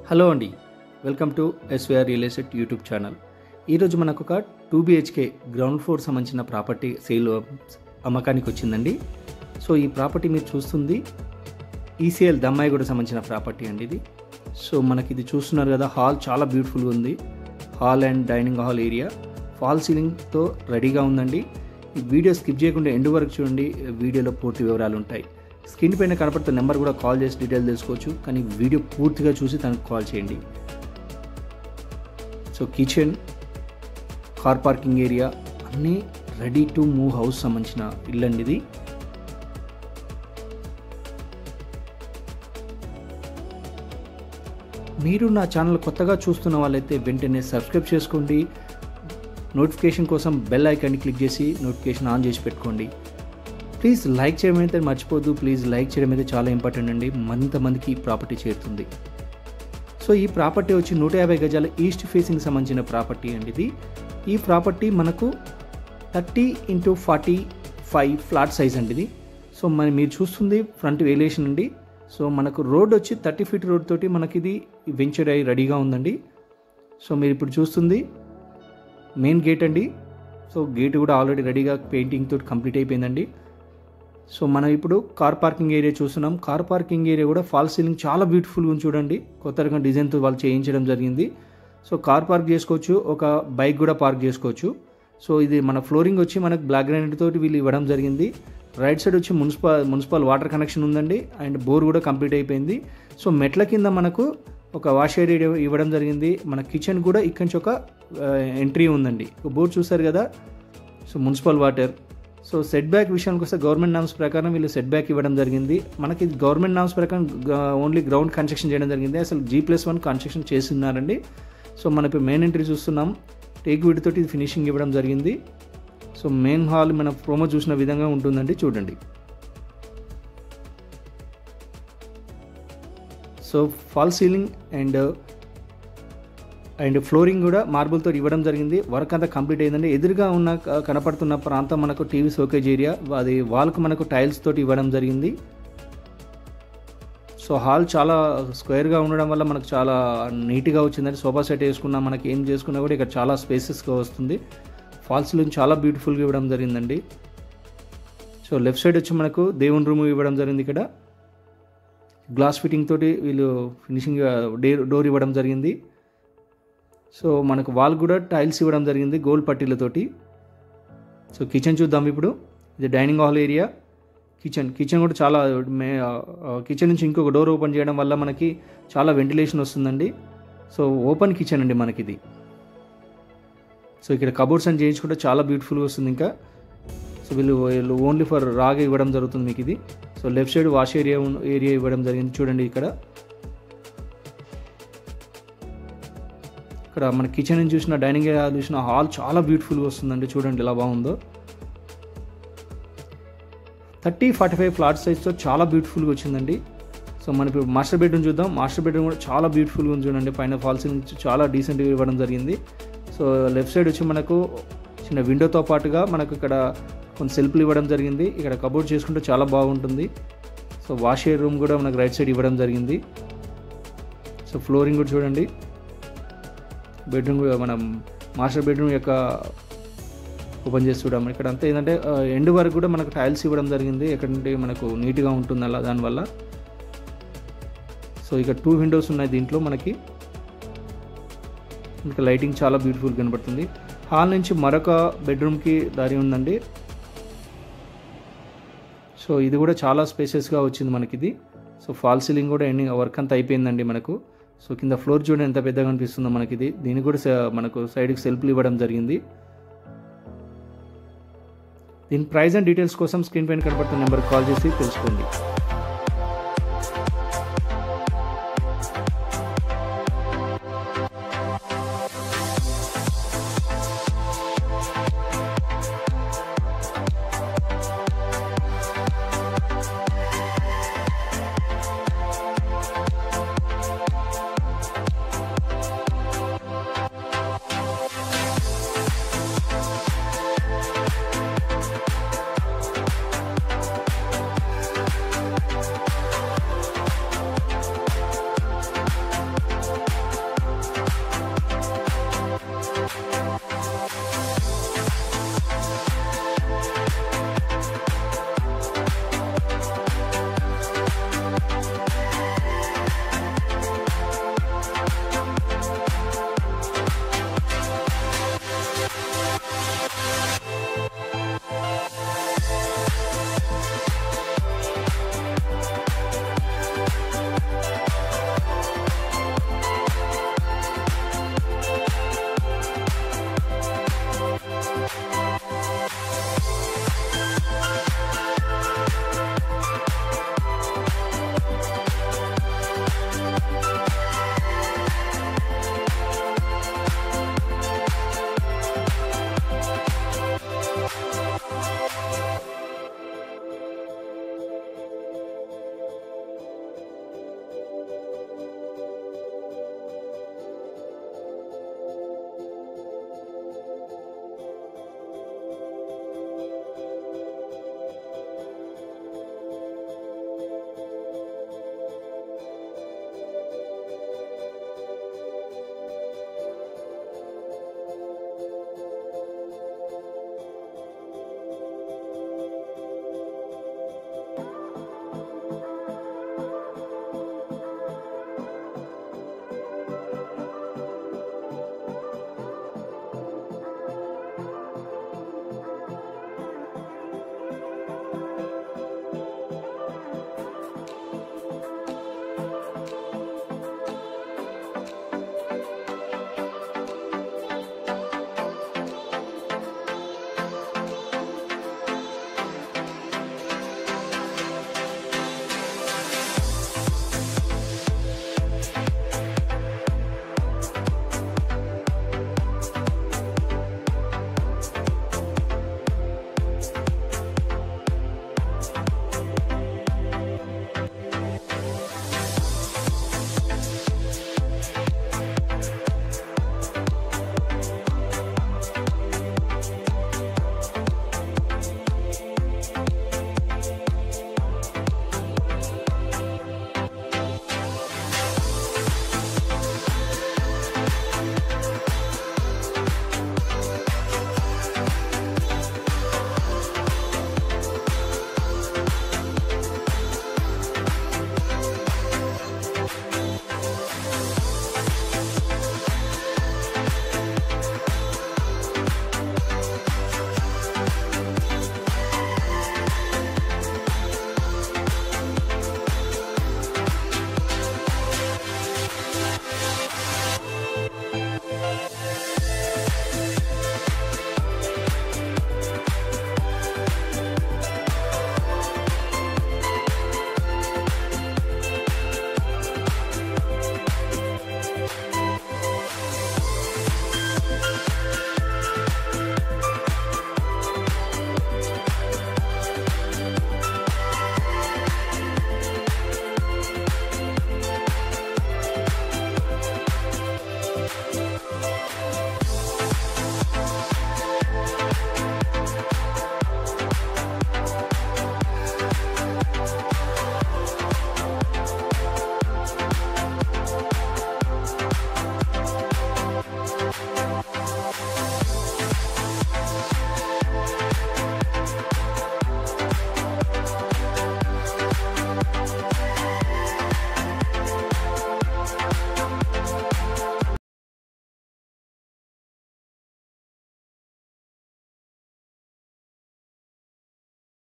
Hello అండి, welcome to SVR real estate YouTube channel. ఈరోజు మనకు ఒక 2 BHK గ్రౌండ్ ఫ్లోర్ సంబంధించిన ప్రాపర్టీ సేల్ అమ్మకానికి వచ్చిందండి. సో ఈ ప్రాపర్టీ మీరు చూస్తుంది ఈసీఎల్ దమ్మాయిగూడ సంబంధించిన ప్రాపర్టీ అండి ఇది. సో మనకి ఇది చూస్తున్నారు కదా, హాల్ చాలా బ్యూటిఫుల్గా ఉంది. Hall and dining hall area fall సీలింగ్తో రెడీగా ఉందండి. ఈ వీడియో స్కిప్ చేయకుండా ఎండ్ వరకు చూడండి, వీడియోలో పూర్తి వివరాలు ఉంటాయి. స్క్రీన్ పైన కనపడుతున్న నెంబర్ కూడా కాల్ చేసి డీటెయిల్ తెలుసుకోవచ్చు, కానీ వీడియో పూర్తిగా చూసి తనకు కాల్ చేయండి. So kitchen, car parking area అన్నీ రెడీ టు మూవ్ హౌస్ సంబంధించిన ఇల్లు అండి ఇది. మీరు నా ఛానల్ కొత్తగా చూస్తున్న వాళ్ళైతే వెంటనే సబ్స్క్రైబ్ చేసుకోండి. నోటిఫికేషన్ కోసం బెల్ ఐకాన్ని క్లిక్ చేసి నోటిఫికేషన్ ఆన్ చేసి పెట్టుకోండి. ప్లీజ్ లైక్ చేయడం అయితే మర్చిపోద్దు. ప్లీజ్ లైక్ చేయడం అయితే చాలా ఇంపార్టెంట్ అండి, మందికి ఈ ప్రాపర్టీ చేరుతుంది. సో ఈ ప్రాపర్టీ వచ్చి 150 గజాల ఈస్ట్ ఫేసింగ్ సంబంధించిన ప్రాపర్టీ అండి ఇది. ఈ ప్రాపర్టీ మనకు 30x45 ఫ్లాట్ సైజ్ అండి ఇది. సో మీరు చూస్తుంది ఫ్రంట్ వేలేషన్ అండి. సో మనకు రోడ్ వచ్చి 30 ఫీట్ రోడ్ తోటి మనకి ఇది వెంచర్ అయ్యి రెడీగా ఉందండి. సో మీరు ఇప్పుడు చూస్తుంది మెయిన్ గేట్ అండి. సో గేట్ కూడా ఆల్రెడీ రెడీగా పెయింటింగ్ తోటి కంప్లీట్ అయిపోయిందండి. సో మనం ఇప్పుడు కార్ పార్కింగ్ ఏరియా చూస్తున్నాం. కార్ పార్కింగ్ ఏరియా కూడా ఫాల్ సీలింగ్ చాలా బ్యూటిఫుల్గా ఉంది చూడండి. కొత్త రకం డిజైన్తో వాళ్ళు చేయించడం జరిగింది. సో కార్ పార్క్ చేసుకోవచ్చు, ఒక బైక్ కూడా పార్క్ చేసుకోవచ్చు. సో ఇది మన ఫ్లోరింగ్ వచ్చి మనకు బ్లాక్ గ్రానైట్ తోటి వీళ్ళు ఇవ్వడం జరిగింది. రైట్ సైడ్ వచ్చి మున్సిపల్ వాటర్ కనెక్షన్ ఉందండి, అండ్ బోర్ కూడా కంప్లీట్ అయిపోయింది. సో మెట్ల కింద మనకు ఒక వాష్ ఏరియా ఇవ్వడం జరిగింది. మన కిచెన్ కూడా ఇక్కడి నుంచి ఒక ఎంట్రీ ఉందండి. బోర్డు చూసారు కదా, so municipal water. So set back విషయానికి వస్తే గవర్నమెంట్ నామ్స్ ప్రకారం వీళ్ళు సెట్ బ్యాక్ ఇవ్వడం జరిగింది. మనకి గవర్నమెంట్ నామ్స్ ప్రకారం ఓన్లీ గ్రౌండ్ కన్స్ట్రక్షన్ చేయడం జరిగింది. అసలు G+1 కన్స్ట్రక్షన్ చేస్తున్నారండి. సో మనం ఇప్పుడు మెయిన్ ఎంట్రీ చూస్తున్నాం. టేక్ వుడ్ తోటి ఫినిషింగ్ ఇవ్వడం జరిగింది. సో మెయిన్ హాల్ మన ప్రోమో చూసిన విధంగా ఉంటుందండి, చూడండి. So fall ceiling and flooring కూడా మార్బుల్తో ఇవ్వడం జరిగింది. వర్క్ అంతా కంప్లీట్ అయిందండి. ఎదురుగా ఉన్న కనపడుతున్న ప్రాంతం మనకు టీవీ షోకేజ్ ఏరియా, అది వాల్కు మనకు టైల్స్ తోటి ఇవ్వడం జరిగింది. సో హాల్ చాలా స్క్వేర్గా ఉండడం వల్ల మనకు చాలా నీట్గా వచ్చిందండి. సోఫా సెట్ వేసుకున్నా, మనకి ఏం చేసుకున్నా కూడా ఇక్కడ చాలా స్పేసెస్గా వస్తుంది. ఫాల్ సీలింగ్ చాలా బ్యూటిఫుల్గా ఇవ్వడం జరిగిందండి. సో లెఫ్ట్ సైడ్ వచ్చి మనకు దేవుని రూమ్ ఇవ్వడం జరిగింది. ఇక్కడ గ్లాస్ ఫిట్టింగ్ తోటి వీళ్ళు ఫినిషింగ్ డోర్ ఇవ్వడం జరిగింది. సో మనకు వాల్ కూడా టైల్స్ ఇవ్వడం జరిగింది గోల్డ్ పట్టీలతోటి. సో కిచెన్ చూద్దాం ఇప్పుడు. ఇది డైనింగ్ హాల్ ఏరియా. కిచెన్ కూడా చాలా కిచెన్ నుంచి ఇంకొక డోర్ ఓపెన్ చేయడం వల్ల మనకి చాలా వెంటిలేషన్ వస్తుందండి. సో ఓపెన్ కిచెన్ అండి మనకిది. సో ఇక్కడ కబోర్డ్స్ అని చేయించుకుంటే చాలా బ్యూటిఫుల్గా వస్తుంది. ఇంకా సో వీళ్ళు ఓన్లీ ఫర్ రాగా ఇవ్వడం జరుగుతుంది మీకు ఇది. So left side wash area ఇవ్వడం జరిగింది, చూడండి. ఇక్కడ మన కిచెన్ నుంచి చూసిన, డైనింగ్ ఏరియా చూసిన, హాల్ చాలా బ్యూటిఫుల్గా వస్తుందండి, చూడండి ఎలా బాగుందో. 30x45 ఫ్లాట్ సైజ్తో చాలా బ్యూటిఫుల్గా వచ్చిందండి. సో మనం ఇప్పుడు మాస్టర్ బెడ్రూమ్ చూద్దాం. మాస్టర్ బెడ్రూమ్ కూడా చాలా బ్యూటిఫుల్గా ఉంది చూడండి. పైన ఫాల్ సీలింగ్ చాలా డీసెంట్గా ఇవ్వడం జరిగింది. సో లెఫ్ట్ సైడ్ వచ్చి మనకు చిన్న విండోతో పాటుగా మనకు ఇక్కడ కొన్ని సెల్ఫ్లు ఇవ్వడం జరిగింది. ఇక్కడ కబోర్డ్ చేసుకుంటే చాలా బాగుంటుంది. సో వాష్ రూమ్ కూడా మనకు రైట్ సైడ్ ఇవ్వడం జరిగింది. సో ఫ్లోరింగ్ కూడా చూడండి. బెడ్రూమ్ మనం మాస్టర్ బెడ్రూమ్ యొక్క ఓపెన్ చేసి చూడడం. ఇక్కడ అంతా ఏంటంటే ఎండ్ వరకు కూడా మనకు టైల్స్ ఇవ్వడం జరిగింది, ఎక్కడంటే మనకు నీట్గా ఉంటుంది అలా దానివల్ల. సో ఇక 2 విండోస్ ఉన్నాయి దీంట్లో మనకి. ఇంకా లైటింగ్ చాలా బ్యూటిఫుల్ కనబడుతుంది. హాల్ నుంచి మరొక బెడ్రూమ్కి దారి ఉందండి. సో ఇది కూడా చాలా స్పేసెస్గా వచ్చింది మనకిది. సో ఫాల్ సీలింగ్ కూడా ఎండింగ్ వర్క్ అంతా అయిపోయిందండి మనకు. సో కింద ఫ్లోర్ చూడండి ఎంత పెద్దగా అనిపిస్తుందో మనకిది. దీనికి కూడా మనకు సైడ్కి సెల్ఫ్లు ఇవ్వడం జరిగింది. దీని ప్రైస్ అండ్ డీటెయిల్స్ కోసం స్క్రీన్ పైన కనబడుతున్న నెంబర్కి కాల్ చేసి తెలుసుకోండి.